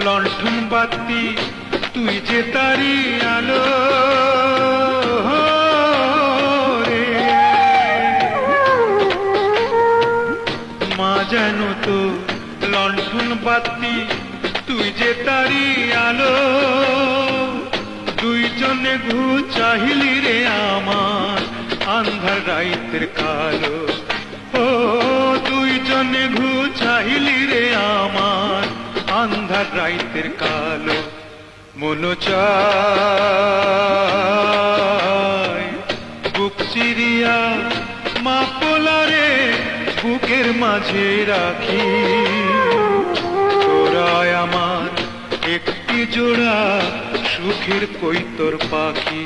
লণ্ঠন বাতি তুই যে তারি আলো রে। মা যেন তো লণ্ঠন বাতি তুই যে তারি আলো, দুইজনে ঘু চাহিলি রে আমার আন্ধার রাইতের কালো। ও দুইজনে ঘু চাহিলি রে আমার আন্ধার রাইতের কালো। মন চায় বুক চিরিয়া মা পোলারে বুকের মাঝে রাখি, তোরায় আমার একটি জোড়া সুখের কৈতর পাখি।